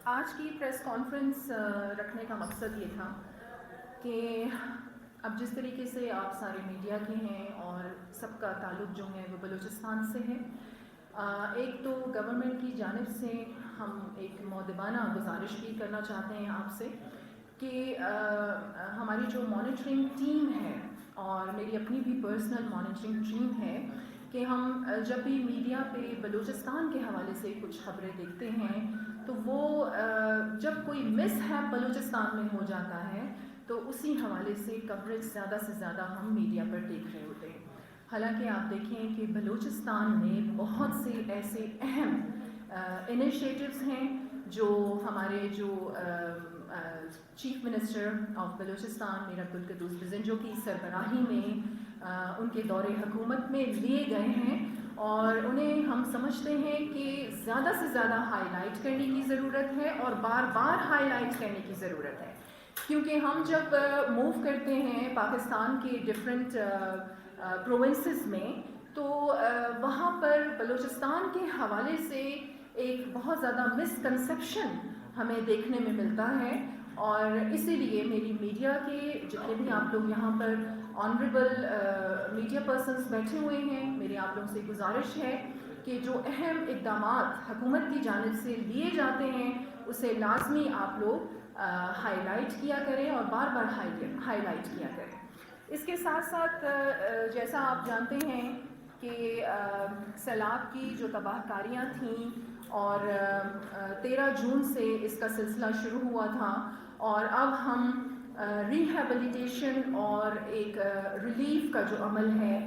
آج کی press conference رکھنے کا مقصد یہ تھا کہ اب جس طریقے سے آپ سارے میڈیا کے ہیں اور سب کا تعلق جو ہے وہ بلوچستان سے ہے، ایک تو گورنمنٹ کی جانب سے ہم ایک مؤدبانہ گزارش بھی کرنا چاہتے ہیں آپ سے کہ ہماری جو مانیٹرنگ ٹیم ہے اور میری اپنی بھی پرسنل مانیٹرنگ ٹیم ہے کہ ہم جب بھی میڈیا پہ بلوچستان کے حوالے سے کچھ خبریں دیکھتے ہیں تو وہ جب کوئی مس ہیپ بلوچستان میں ہو جاتا ہے تو اسی حوالے سے کوریج زیادہ سے زیادہ ہم میڈیا پر دیکھ رہے ہوتے ہیں۔ حالانکہ آپ دیکھیں کہ بلوچستان میں بہت سے ایسے اہم انیشیٹوز ہیں جو ہمارے چیف منسٹر آف بلوچستان میر عبدالقدوس بزنجو کی سربراہی میں ان کے دور حکومت میں لیے گئے ہیں، اور انہیں ہم سمجھتے ہیں کہ زیادہ سے زیادہ ہائی لائٹ کرنے کی ضرورت ہے اور بار بار ہائی لائٹ کرنے کی ضرورت ہے، کیونکہ ہم جب موو کرتے ہیں پاکستان کے ڈفرینٹ پروونسز میں تو وہاں پر بلوچستان کے حوالے سے ایک بہت زیادہ مس کنسیپشن ہمیں دیکھنے میں ملتا ہے، اور اسی لیے میری میڈیا کے جتنے بھی آپ لوگ یہاں پر آنریبل میڈیا پرسنز بیٹھے ہوئے ہیں، میری آپ لوگوں سے گزارش ہے کہ جو اہم اقدامات حکومت کی جانب سے لیے جاتے ہیں اسے لازمی آپ لوگ ہائی لائٹ کیا کریں اور بار بار ہائی لائٹ کیا کریں۔ اس کے ساتھ ساتھ جیسا آپ جانتے ہیں کہ سیلاب کی جو تباہ کاریاں تھیں اور 13 جون سے اس کا سلسلہ شروع ہوا تھا، اور اب ہم ریہیبلیٹیشن اور ایک ریلیف کا جو عمل ہے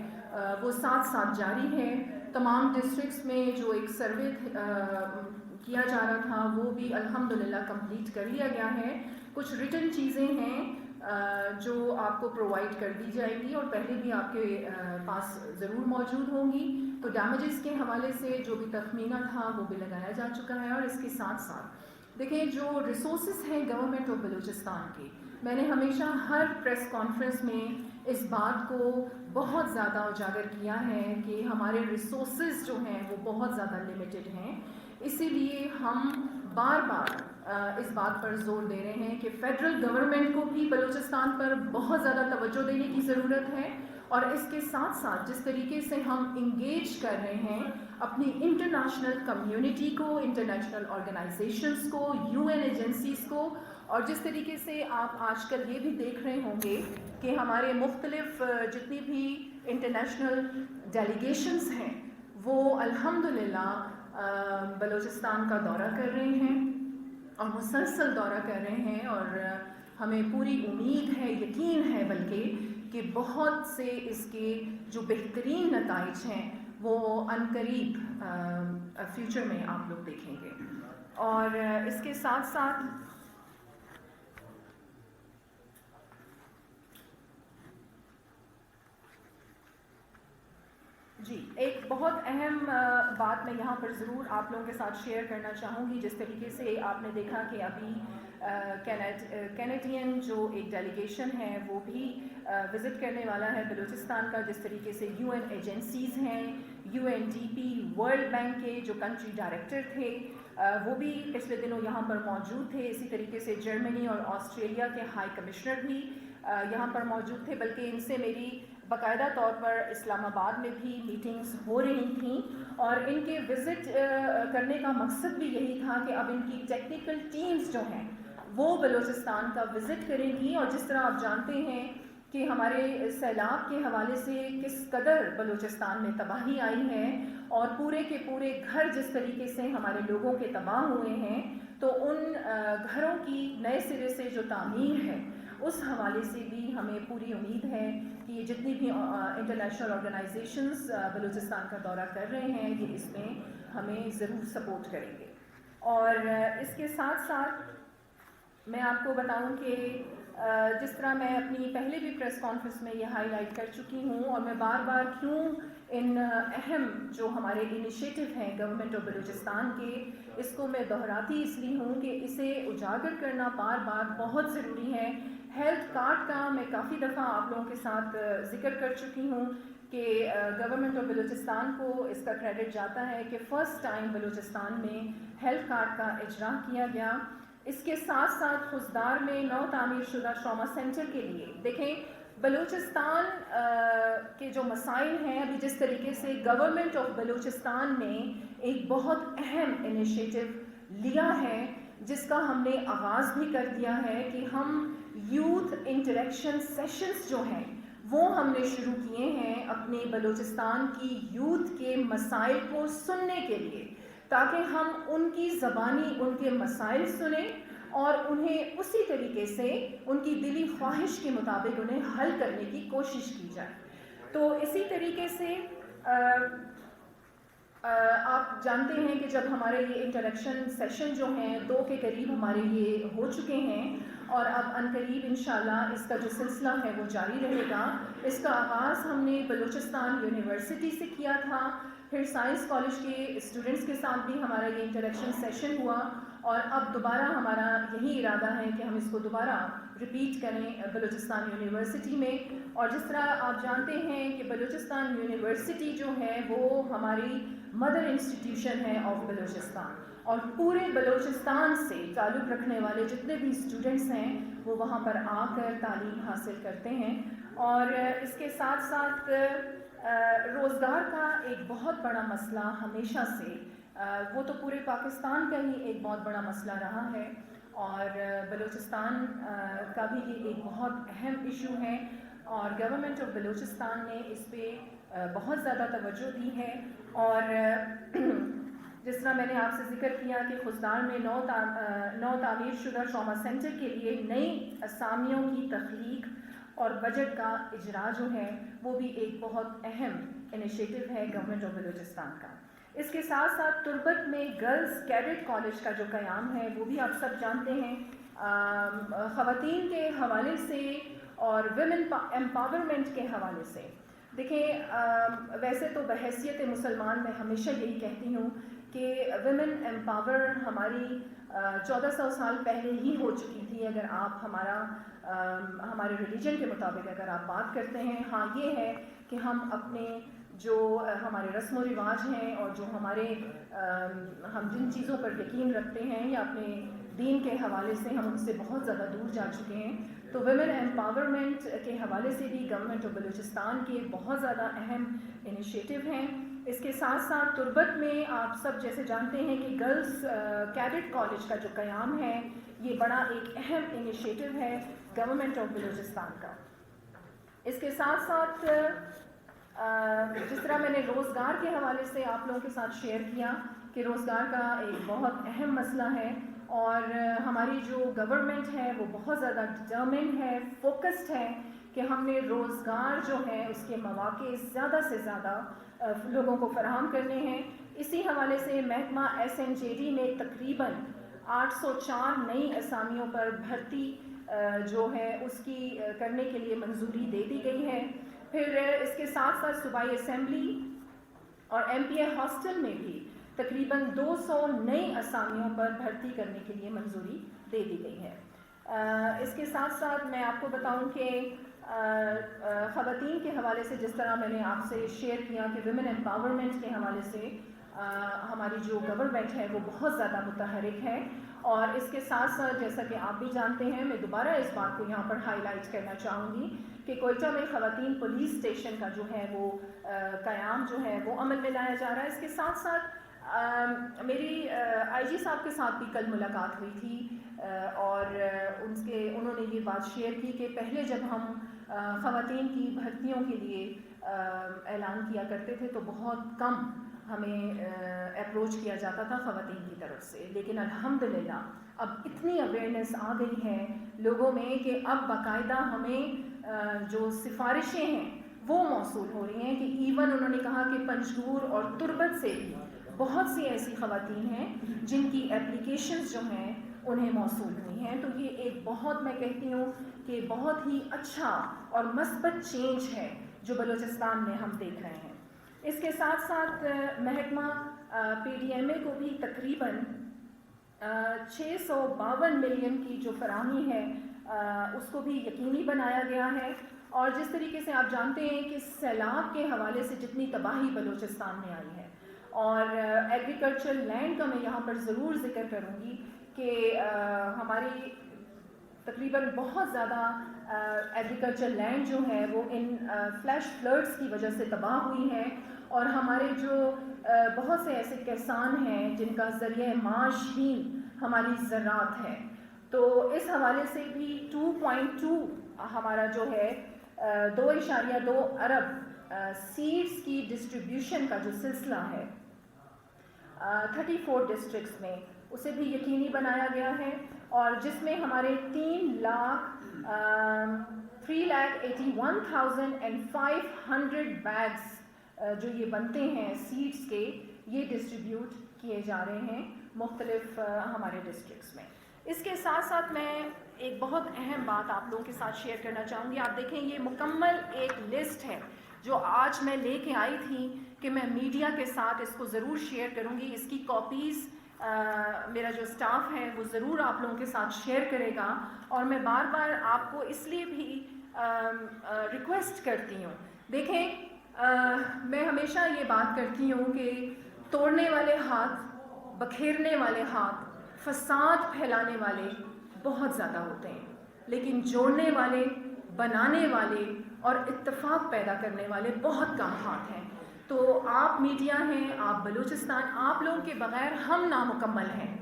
وہ ساتھ ساتھ جاری ہے۔ تمام ڈسٹرکٹس میں جو ایک سروے کیا جا رہا تھا وہ بھی الحمدللہ کمپلیٹ کر لیا گیا ہے۔ کچھ ریٹن چیزیں ہیں جو آپ کو پرووائڈ کر دی جائیں گی اور پہلے بھی آپ کے پاس ضرور موجود ہوں گی، تو ڈیمیجز کے حوالے سے جو بھی تخمینہ تھا وہ بھی لگایا جا چکا ہے۔ اور اس کے ساتھ ساتھ دیکھیں جو ریسورسز ہیں گورنمنٹ آف بلوچستان کے، میں نے ہمیشہ ہر پریس کانفرنس میں اس بات کو بہت زیادہ اجاگر کیا ہے کہ ہمارے ریسورسز جو ہیں وہ بہت زیادہ لمیٹڈ ہیں، اسی لیے ہم بار بار اس بات پر زور دے رہے ہیں کہ فیڈرل گورنمنٹ کو بھی بلوچستان پر بہت زیادہ توجہ دینے کی ضرورت ہے، اور اس کے ساتھ ساتھ جس طریقے سے ہم انگیج کر رہے ہیں اپنی انٹرنیشنل کمیونٹی کو، انٹرنیشنل آرگنائزیشنز کو، UN ایجنسیز کو، اور جس طریقے سے آپ آج کل یہ بھی دیکھ رہے ہوں گے کہ ہمارے مختلف جتنی بھی انٹرنیشنل ڈیلیگیشنز ہیں وہ الحمدللہ بلوچستان کا دورہ کر رہے ہیں اور مسلسل دورہ کر رہے ہیں، اور ہمیں پوری امید ہے، یقین ہے بلکہ کہ بہت سے اس کے جو بہترین نتائج ہیں وہ عنقریب فیوچر میں آپ لوگ دیکھیں گے۔ اور اس کے ساتھ ساتھ جی ایک بہت اہم بات میں یہاں پر ضرور آپ لوگوں کے ساتھ شیئر کرنا چاہوں گی۔ جس طریقے سے آپ نے دیکھا کہ ابھی کینیڈین جو ایک ڈیلیگیشن ہے وہ بھی وزٹ کرنے والا ہے بلوچستان کا، جس طریقے سے UN ایجنسیز ہیں، UNDP، ورلڈ بینک کے جو کنٹری ڈائریکٹر تھے وہ بھی پچھلے دنوں یہاں پر موجود تھے، اسی طریقے سے جرمنی اور آسٹریلیا کے ہائی کمشنر بھی یہاں پر موجود تھے، بلکہ ان سے میری باقاعدہ طور پر اسلام آباد میں بھی میٹنگز ہو رہی تھیں، اور ان کے وزٹ کرنے کا مقصد بھی یہی تھا کہ اب ان کی ٹیکنیکل ٹیمز جو ہیں وہ بلوچستان کا وزٹ کریں گی، اور جس طرح آپ جانتے ہیں کہ ہمارے سیلاب کے حوالے سے کس قدر بلوچستان میں تباہی آئی ہے اور پورے کے پورے گھر جس طریقے سے ہمارے لوگوں کے تباہ ہوئے ہیں، تو ان گھروں کی نئے سرے سے جو تعمیر ہے اس حوالے سے بھی ہمیں پوری امید ہے کہ یہ جتنی بھی انٹرنیشنل آرگنائزیشنز بلوچستان کا دورہ کر رہے ہیں یہ اس میں ہمیں ضرور سپورٹ کریں گے۔ اور اس کے ساتھ ساتھ میں آپ کو بتاؤں کہ جس طرح میں اپنی پہلے بھی پریس کانفرنس میں یہ ہائی لائٹ کر چکی ہوں، اور میں بار بار کیوں ان اہم جو ہمارے انیشیٹو ہیں گورنمنٹ آف بلوچستان کے، اس کو میں دہراتی اس لیے ہوں کہ اسے اجاگر کرنا بار بار بہت ضروری ہے۔ ہیلتھ کارڈ کا میں کافی دفعہ آپ لوگوں کے ساتھ ذکر کر چکی ہوں کہ گورنمنٹ آف بلوچستان کو اس کا کریڈٹ جاتا ہے کہ فرسٹ ٹائم بلوچستان میں ہیلتھ کارڈ کا اجرا کیا گیا. اس کے ساتھ ساتھ خضدار میں نو تعمیر شدہ ٹراما سینٹر کے لیے دیکھیں بلوچستان کے جو مسائل ہیں ابھی جس طریقے سے گورنمنٹ آف بلوچستان نے ایک بہت اہم انیشیٹو لیا ہے جس کا ہم نے آغاز بھی کر دیا ہے کہ ہم یوتھ انٹریکشن سیشنز جو ہیں وہ ہم نے شروع کیے ہیں اپنے بلوچستان کی یوتھ کے مسائل کو سننے کے لیے تاکہ ہم ان کی زبانی ان کے مسائل سنیں اور انہیں اسی طریقے سے ان کی دلی خواہش کے مطابق انہیں حل کرنے کی کوشش کی جائے. تو اسی طریقے سے آپ جانتے ہیں کہ جب ہمارے یہ انٹریکشن سیشن جو ہیں 2 کے قریب ہمارے یہ ہو چکے ہیں اور اب عنقریب انشاءاللہ اس کا جو سلسلہ ہے وہ جاری رہے گا. اس کا آغاز ہم نے بلوچستان یونیورسٹی سے کیا تھا, پھر سائنس کالج کے اسٹوڈنٹس کے ساتھ بھی ہمارا یہ انٹریکشن سیشن ہوا اور اب دوبارہ ہمارا یہی ارادہ ہے کہ ہم اس کو دوبارہ ریپیٹ کریں بلوچستان یونیورسٹی میں. اور جس طرح آپ جانتے ہیں کہ بلوچستان یونیورسٹی جو ہے وہ ہماری مدر انسٹیٹیوشن ہے آف بلوچستان اور پورے بلوچستان سے تعلق رکھنے والے جتنے بھی اسٹوڈنٹس ہیں وہ وہاں پر آ کر تعلیم حاصل کرتے ہیں. اور اس کے ساتھ ساتھ روزگار کا ایک بہت بڑا مسئلہ ہمیشہ سے وہ تو پورے پاکستان کا ہی ایک بہت بڑا مسئلہ رہا ہے اور بلوچستان کا بھی یہ ایک بہت اہم ایشو ہے اور گورنمنٹ آف بلوچستان نے اس پہ بہت زیادہ توجہ دی ہے. اور جس طرح میں نے آپ سے ذکر کیا کہ خضدار میں نو تعمیر شدہ ٹراما سینٹر کے لیے نئی اسامیوں کی تخلیق اور بجٹ کا اجرا جو ہے وہ بھی ایک بہت اہم انیشیٹو ہے گورنمنٹ آف بلوچستان کا. اس کے ساتھ ساتھ تربت میں گرلز کیڈٹ کالج کا جو قیام ہے وہ بھی آپ سب جانتے ہیں. خواتین کے حوالے سے اور ویمن امپاورمنٹ کے حوالے سے دیکھیں ویسے تو بحیثیت مسلمان میں ہمیشہ یہی کہتی ہوں کہ ویمن امپاور ہماری 1400 سال پہلے ہی ہو چکی تھی اگر آپ ہمارے ریلیجن کے مطابق اگر آپ بات کرتے ہیں. ہاں یہ ہے کہ ہم اپنے جو ہمارے رسم و رواج ہیں اور جو ہم جن چیزوں پر یقین رکھتے ہیں یا اپنے دین کے حوالے سے ہم ان سے بہت زیادہ دور جا چکے ہیں. تو ویمن امپاورمنٹ کے حوالے سے بھی گورنمنٹ آف بلوچستان کی بہت زیادہ اہم انیشیٹو ہیں. اس کے ساتھ ساتھ تربت میں آپ سب جیسے جانتے ہیں کہ گرلز کیڈٹ کالج کا جو قیام ہے یہ بڑا ایک اہم انیشیٹو ہے گورنمنٹ آف بلوچستان کا. اس کے ساتھ ساتھ جس طرح میں نے روزگار کے حوالے سے آپ لوگوں کے ساتھ شیئر کیا کہ روزگار کا ایک بہت اہم مسئلہ ہے اور ہماری جو گورنمنٹ ہے وہ بہت زیادہ ڈٹرمنڈ ہے, فوکسڈ ہے کہ ہم نے روزگار جو ہے اس کے مواقع زیادہ سے زیادہ لوگوں کو فراہم کرنے ہیں. اسی حوالے سے محکمہ SNJD میں تقریباً 804 نئی اسامیوں پر بھرتی جو ہے اس کی کرنے کے لیے منظوری دے دی گئی ہے. پھر اس کے ساتھ ساتھ صوبائی اسمبلی اور MPA ہاسٹل میں بھی تقریباً 200 نئی اسامیوں پر بھرتی کرنے کے لیے منظوری دے دی گئی ہے. اس کے ساتھ ساتھ میں آپ کو بتاؤں کہ خواتین کے حوالے سے جس طرح میں نے آپ سے شیئر کیا کہ ویمن امپاورمنٹ کے حوالے سے ہماری جو گورنمنٹ ہے وہ بہت زیادہ متحرک ہے. اور اس کے ساتھ ساتھ جیسا کہ آپ بھی جانتے ہیں میں دوبارہ اس بات کو یہاں پر ہائی لائٹ کرنا چاہوں گی کہ کوئٹہ میں خواتین پولیس اسٹیشن کا جو ہے وہ قیام جو ہے وہ عمل میں لایا جا رہا ہے. اس کے ساتھ ساتھ میری IG صاحب کے ساتھ بھی کل ملاقات ہوئی تھی اور انہوں نے یہ بات شیئر کی کہ پہلے جب ہم خواتین کی بھرتیوں کے لیے اعلان کیا کرتے تھے تو بہت کم ہمیں اپروچ کیا جاتا تھا خواتین کی طرف سے, لیکن الحمدللہ اب اتنی اویئرنیس آ گئی ہے لوگوں میں کہ اب باقاعدہ ہمیں جو سفارشیں ہیں وہ موصول ہو رہی ہیں کہ ایون انہوں نے کہا کہ پنجگور اور تربت سے بھی بہت سی ایسی خواتین ہیں جن کی اپلیکیشنز جو ہیں انہیں موصول ہوئی ہیں. تو یہ ایک بہت میں کہتی ہوں کہ بہت ہی اچھا اور مثبت چینج ہے جو بلوچستان میں ہم دیکھ رہے ہیں. اس کے ساتھ ساتھ محکمہ PDMA کو بھی تقریباً 652 ملین کی جو فراہمی ہے اس کو بھی یقینی بنایا گیا ہے اور جس طریقے سے آپ جانتے ہیں کہ سیلاب کے حوالے سے جتنی تباہی بلوچستان میں آئی ہے، اور ایگریکلچر لینڈ کا میں یہاں پر ضرور ذکر کروں گی کہ ہماری تقریباً بہت زیادہ ایگریکلچر لینڈ جو ہے وہ ان فلیش فلڈس کی وجہ سے تباہ ہوئی ہے، اور ہمارے جو بہت سے ایسے کسان ہیں جن کا ذریعہ معاش ہی ہماری زراعت ہے، تو اس حوالے سے بھی 2.2 ہمارا جو ہے 2.2 ارب سیڈز کی ڈسٹریبیوشن کا جو سلسلہ ہے 34 ڈسٹرکٹس میں، اسے بھی یقینی بنایا گیا ہے، اور جس میں ہمارے 3,81,500 بیگس جو یہ بنتے ہیں سیڈز کے، یہ ڈسٹریبیوٹ کیے جا رہے ہیں مختلف ہمارے ڈسٹرکٹس میں۔ اس کے ساتھ ساتھ میں ایک بہت اہم بات آپ لوگوں کے ساتھ شیئر کرنا چاہوں گی۔ آپ دیکھیں یہ مکمل ایک لسٹ ہے جو آج میں لے کے آئی تھی کہ میں میڈیا کے ساتھ اس کو ضرور شیئر کروں گی۔ اس کی کاپیز میرا جو سٹاف ہے وہ ضرور آپ لوگوں کے ساتھ شیئر کرے گا، اور میں بار بار آپ کو اس لیے بھی ریکویسٹ کرتی ہوں۔ دیکھیں میں ہمیشہ یہ بات کرتی ہوں کہ توڑنے والے ہاتھ، بکھیرنے والے ہاتھ، فساد پھیلانے والے بہت زیادہ ہوتے ہیں، لیکن جوڑنے والے، بنانے والے اور اتفاق پیدا کرنے والے بہت کم ہاتھ ہیں۔ تو آپ میڈیا ہیں، آپ بلوچستان، آپ لوگوں کے بغیر ہم نامکمل ہیں،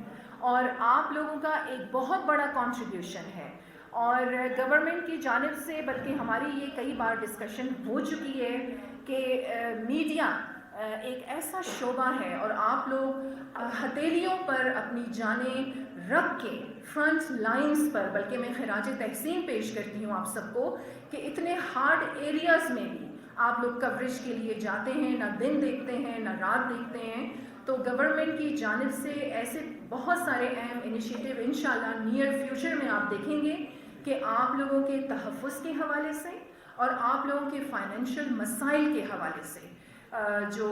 اور آپ لوگوں کا ایک بہت بڑا کنٹریبیوشن ہے، اور گورنمنٹ کی جانب سے بلکہ ہماری یہ کئی بار ڈسکشن ہو چکی ہے کہ میڈیا ایک ایسا شعبہ ہے، اور آپ لوگ ہتھیلیوں پر اپنی جانیں رکھ کے فرنٹ لائنز پر، بلکہ میں خراج تحسین پیش کرتی ہوں آپ سب کو کہ اتنے ہارڈ ایریاز میں بھی آپ لوگ کوریج کے لیے جاتے ہیں، نہ دن دیکھتے ہیں نہ رات دیکھتے ہیں۔ تو گورنمنٹ کی جانب سے ایسے بہت سارے اہم انیشیٹو انشاءاللہ نیئر فیوچر میں آپ دیکھیں گے کہ آپ لوگوں کے تحفظ کے حوالے سے اور آپ لوگوں کے فائنینشیل مسائل کے حوالے سے جو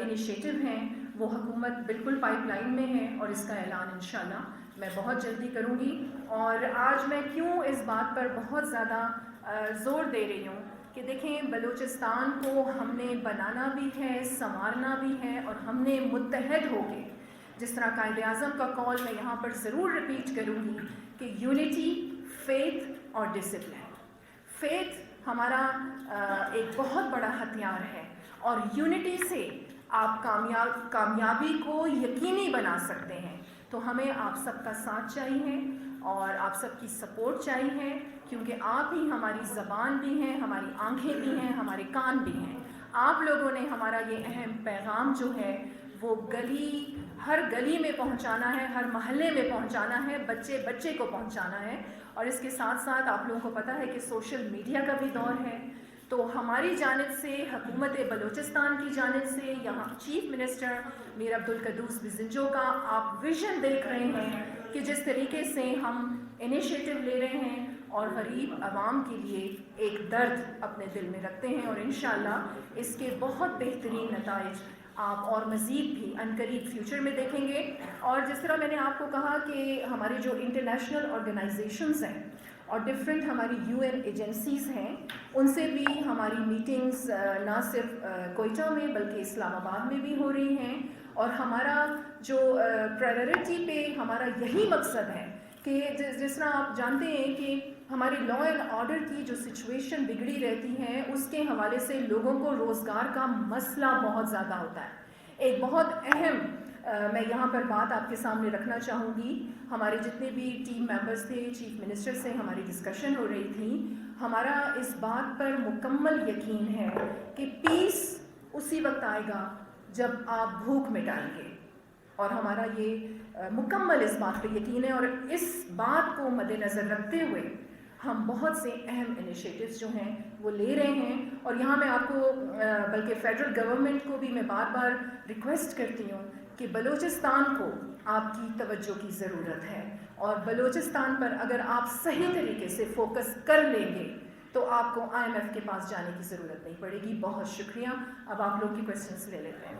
انیشیٹو ہیں وہ حکومت بالکل پائپ لائن میں ہے، اور اس کا اعلان انشاءاللہ میں بہت جلدی کروں گی۔ اور آج میں کیوں اس بات پر بہت زیادہ زور دے رہی ہوں کہ دیکھیں بلوچستان کو ہم نے بنانا بھی ہے، سنوارنا بھی ہے، اور ہم نے متحد ہو کے، جس طرح قائد اعظم کا قول میں یہاں پر ضرور ریپیٹ کروں گی کہ یونٹی، فیتھ اور ڈسپلن۔ فیتھ ہمارا ایک بہت بڑا ہتھیار ہے، اور یونٹی سے آپ کامیابی کو یقینی بنا سکتے ہیں۔ تو ہمیں آپ سب کا ساتھ چاہیے اور آپ سب کی سپورٹ چاہیے، کیونکہ آپ ہی ہماری زبان بھی ہیں، ہماری آنکھیں بھی ہیں، ہمارے کان بھی ہیں۔ آپ لوگوں نے ہمارا یہ اہم پیغام جو ہے وہ ہر گلی میں پہنچانا ہے، ہر محلے میں پہنچانا ہے، بچے بچے کو پہنچانا ہے۔ اور اس کے ساتھ ساتھ آپ لوگوں کو پتہ ہے کہ سوشل میڈیا کا بھی دور ہے، تو ہماری جانب سے، حکومت بلوچستان کی جانب سے، یہاں چیف منسٹر میر عبدالقدوس بزنجو کا آپ ویژن دیکھ رہے ہیں کہ جس طریقے سے ہم انیشیٹو لے رہے ہیں اور غریب عوام کے لیے ایک درد اپنے دل میں رکھتے ہیں، اور انشاءاللہ اس کے بہت بہترین نتائج آپ اور مزید بھی عنقریب فیوچر میں دیکھیں گے۔ اور جس طرح میں نے آپ کو کہا کہ ہماری جو انٹرنیشنل آرگنائزیشنز ہیں اور ڈفرینٹ ہماری UN ایجنسیز ہیں، ان سے بھی ہماری میٹنگز نہ صرف کوئٹہ میں بلکہ اسلام آباد میں بھی ہو رہی ہیں، اور ہمارا جو پرائیورٹی پہ ہمارا یہی مقصد ہے کہ جس طرح آپ جانتے ہیں کہ ہماری لا اینڈ آرڈر کی جو سچویشن بگڑی رہتی ہے، اس کے حوالے سے لوگوں کو روزگار کا مسئلہ بہت زیادہ ہوتا ہے۔ ایک بہت اہم میں یہاں پر بات آپ کے سامنے رکھنا چاہوں گی، ہمارے جتنے بھی ٹیم ممبرز تھے، چیف منسٹر سے ہماری ڈسکشن ہو رہی تھی، ہمارا اس بات پر مکمل یقین ہے کہ پیس اسی وقت آئے گا جب آپ بھوک مٹائیں گے، اور ہمارا یہ مکمل اس بات پہ یقین ہے، اور اس بات کو مد نظر رکھتے ہوئے ہم بہت سے اہم انیشیٹوز جو ہیں وہ لے رہے ہیں۔ اور یہاں میں آپ کو بلکہ فیڈرل گورنمنٹ کو بھی میں بار بار ریکویسٹ کرتی ہوں کہ بلوچستان کو آپ کی توجہ کی ضرورت ہے، اور بلوچستان پر اگر آپ صحیح طریقے سے فوکس کر لیں گے تو آپ کو IMF کے پاس جانے کی ضرورت نہیں پڑے گی۔ بہت شکریہ۔ اب آپ لوگ کی کویسچنس لے لیتے ہیں۔